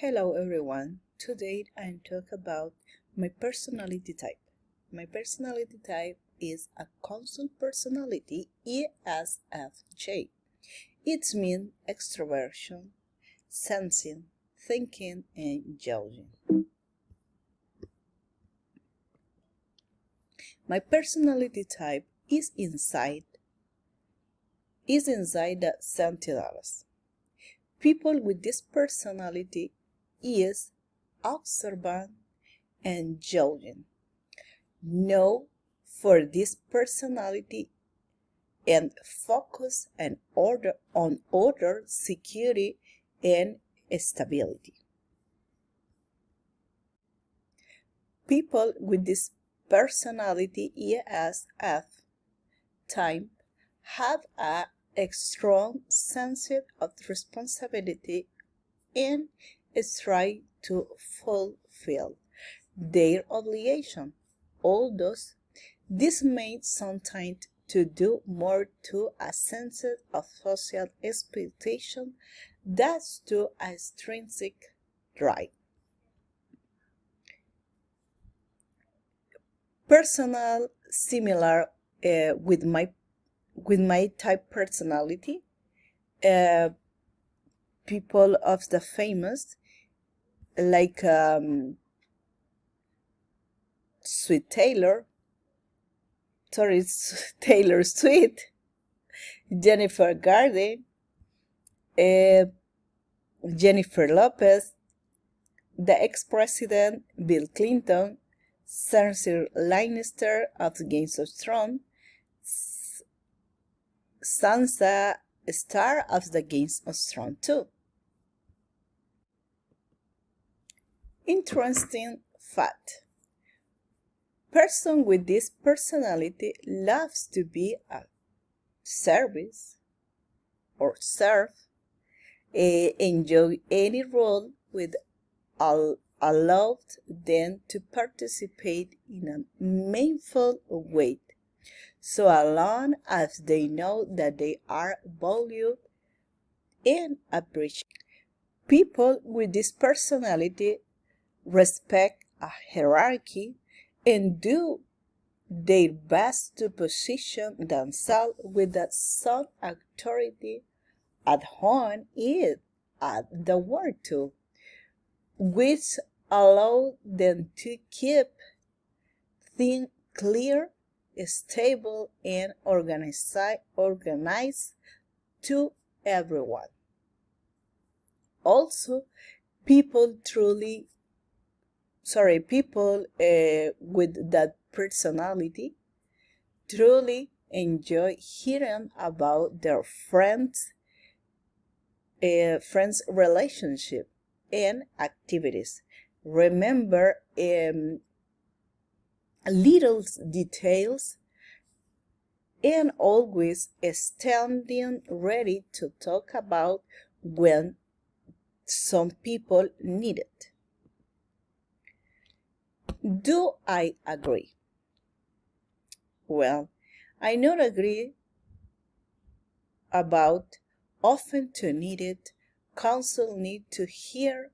Hello everyone. Today I'm talking about my personality type. My personality type is a consult personality ESFJ. It means extroversion, sensing, thinking, and judging. My personality type is inside the Sentinels. People with this personality is observant and judging. Know for this personality and focus on order, security, and stability. People with this personality ESF type have a strong sense of responsibility and strive to fulfill their obligation. Although this may sometimes to do more to a sense of social expectation than to a extrinsic drive. Personal similar with my type personality. People of the famous like Taylor Swift, Jennifer Garner, Jennifer Lopez, the ex-president Bill Clinton, Cersei Lannister of Game of Thrones, Sansa Stark of the Game of Thrones too. Interesting fact. Person with this personality loves to be a service or serve, enjoy any role with allowed them to participate in a meaningful way, so long as they know that they are valued and appreciated. People with this personality respect a hierarchy and do their best to position themselves with some authority at home and at the work too, which allow them to keep things clear, stable, and organized to everyone. Also, people with that personality truly enjoy hearing about their friends' relationship and activities. Remember little details and always standing ready to talk about when some people need it. Do I agree? Well, I not agree about often to needed counsel need to hear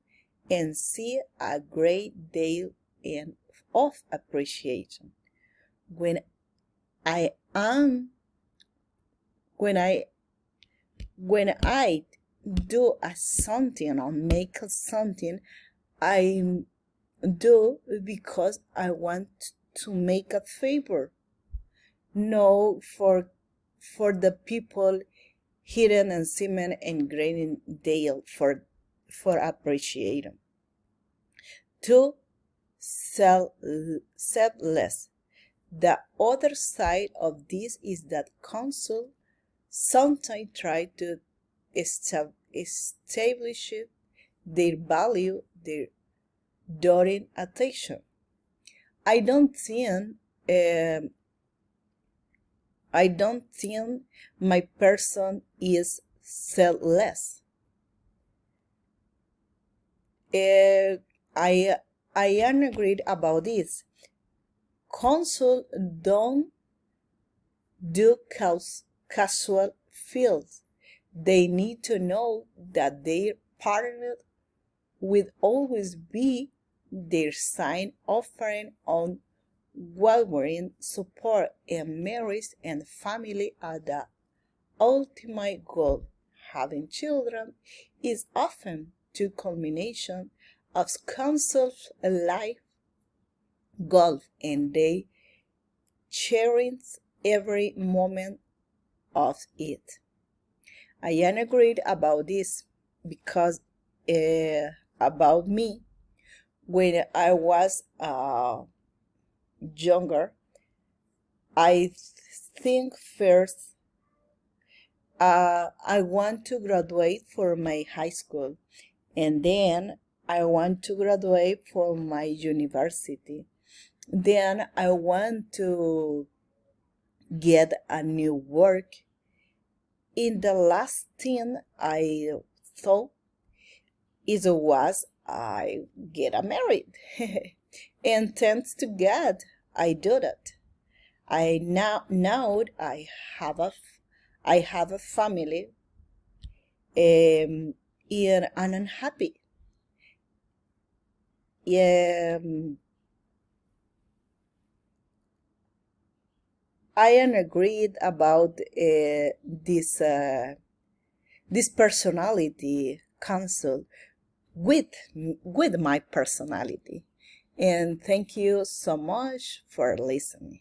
and see a great deal of appreciation. When I do a something or make something, I do because I want to make a favor. No for the people hidden and semen and grading Dale for appreciating. 2. Selfless. The other side of this is that counsel sometimes try to establish their value during attention. I don't think my person is selfless. I am agreed about this. Counsel don't do casual fields. They need to know that their partner will always be their sign, offering unwavering support, and marriage and family are the ultimate goal. Having children is often the culmination of counsel's life goal, and they cherish every moment of it. I am agreed about this because about me, when I was younger, I think first I want to graduate for my high school, and then I want to graduate for my university. Then I want to get a new work. In the last thing I thought it was I get married. And thanks to God, I do that. Now I have a family, and I'm happy. I am agreed about this personality council with with my personality. And thank you so much for listening.